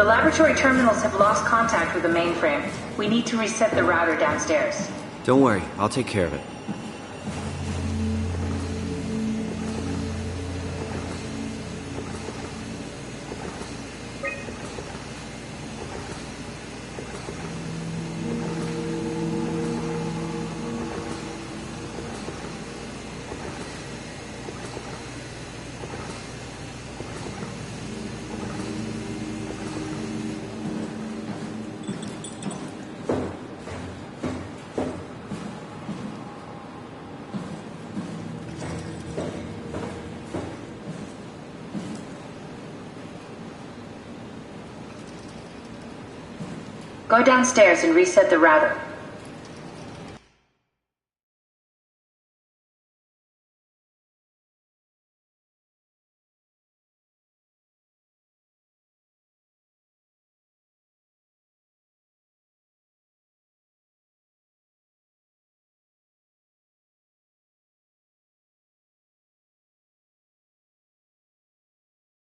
The laboratory terminals have lost contact with the mainframe. We need to reset the router downstairs. Don't worry, I'll take care of it. Go downstairs and reset the router.